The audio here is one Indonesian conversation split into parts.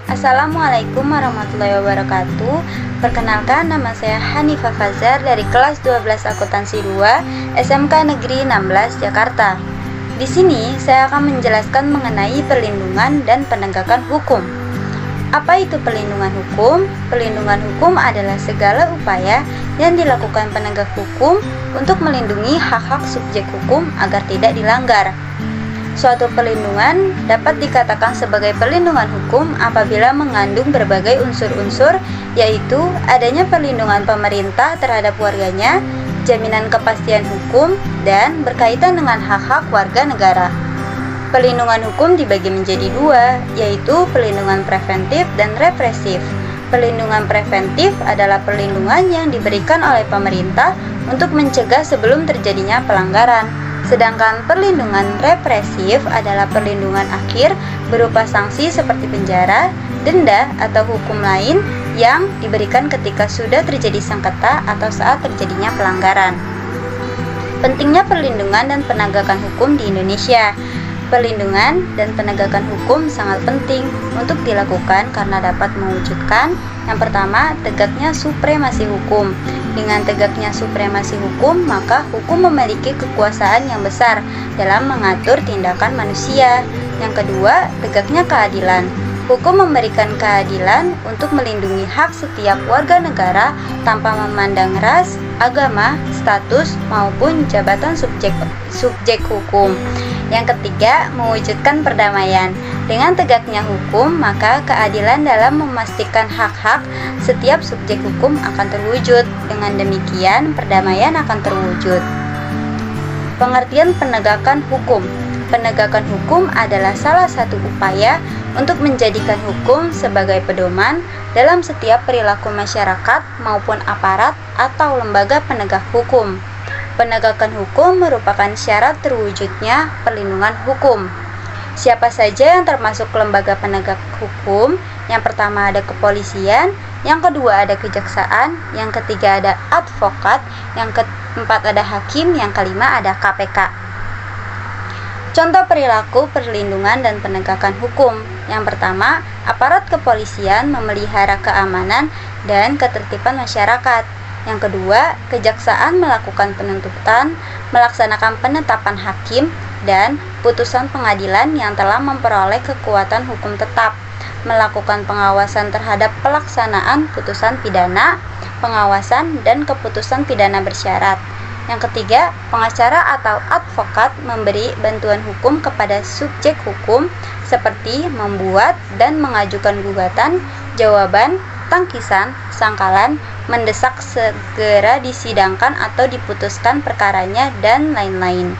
Assalamualaikum warahmatullahi wabarakatuh. Perkenalkan, nama saya Hanifah Fazar dari kelas 12 Akuntansi 2 SMK Negeri 16 Jakarta. Di sini saya akan menjelaskan mengenai perlindungan dan penegakan hukum. Apa itu perlindungan hukum? Perlindungan hukum adalah segala upaya yang dilakukan penegak hukum untuk melindungi hak-hak subjek hukum agar tidak dilanggar. Suatu perlindungan dapat dikatakan sebagai perlindungan hukum apabila mengandung berbagai unsur-unsur, yaitu adanya perlindungan pemerintah terhadap warganya, jaminan kepastian hukum, dan berkaitan dengan hak-hak warga negara. Perlindungan hukum dibagi menjadi dua, yaitu perlindungan preventif dan represif. Perlindungan preventif adalah perlindungan yang diberikan oleh pemerintah untuk mencegah sebelum terjadinya pelanggaran. Sedangkan perlindungan represif adalah perlindungan akhir berupa sanksi seperti penjara, denda, atau hukum lain yang diberikan ketika sudah terjadi sengketa atau saat terjadinya pelanggaran. Pentingnya perlindungan dan penegakan hukum di Indonesia. Perlindungan dan penegakan hukum sangat penting untuk dilakukan karena dapat mewujudkan yang pertama, tegaknya supremasi hukum. Dengan tegaknya supremasi hukum, maka hukum memiliki kekuasaan yang besar dalam mengatur tindakan manusia. Yang kedua, tegaknya keadilan. Hukum memberikan keadilan untuk melindungi hak setiap warga negara tanpa memandang ras, agama, status, maupun jabatan subjek hukum. Yang ketiga, mewujudkan perdamaian. Dengan tegaknya hukum, maka keadilan dalam memastikan hak-hak setiap subjek hukum akan terwujud. Dengan demikian, perdamaian akan terwujud. Pengertian penegakan hukum. Penegakan hukum adalah salah satu upaya untuk menjadikan hukum sebagai pedoman dalam setiap perilaku masyarakat maupun aparat atau lembaga penegak hukum. Penegakan hukum merupakan syarat terwujudnya perlindungan hukum. Siapa saja yang termasuk lembaga penegak hukum? Yang pertama ada kepolisian, yang kedua ada kejaksaan, yang ketiga ada advokat, yang keempat ada hakim, yang kelima ada KPK. Contoh perilaku perlindungan dan penegakan hukum. Yang pertama, aparat kepolisian memelihara keamanan dan ketertiban masyarakat. Yang kedua, kejaksaan melakukan penuntutan, melaksanakan penetapan hakim, dan putusan pengadilan yang telah memperoleh kekuatan hukum tetap, melakukan pengawasan terhadap pelaksanaan putusan pidana, pengawasan, dan keputusan pidana bersyarat. Yang ketiga, pengacara atau advokat memberi bantuan hukum kepada subjek hukum seperti membuat dan mengajukan gugatan, jawaban, tangkisan, sangkalan, mendesak segera disidangkan atau diputuskan perkaranya, dan lain-lain.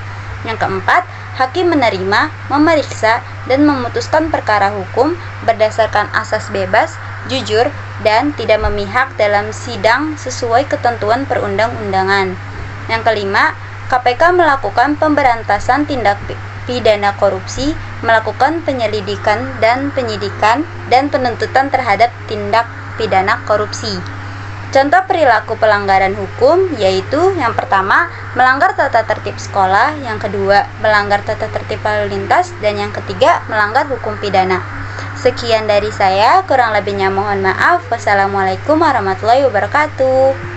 Yang keempat, hakim menerima, memeriksa, dan memutuskan perkara hukum berdasarkan asas bebas, jujur, dan tidak memihak dalam sidang sesuai ketentuan perundang-undangan. Yang kelima, KPK melakukan pemberantasan tindak pidana korupsi, melakukan penyelidikan dan penyidikan, dan penuntutan terhadap tindak pidana korupsi. Contoh perilaku pelanggaran hukum yaitu yang pertama, melanggar tata tertib sekolah, yang kedua, melanggar tata tertib lalu lintas, dan yang ketiga, melanggar hukum pidana. Sekian dari saya, kurang lebihnya mohon maaf. Wassalamualaikum warahmatullahi wabarakatuh.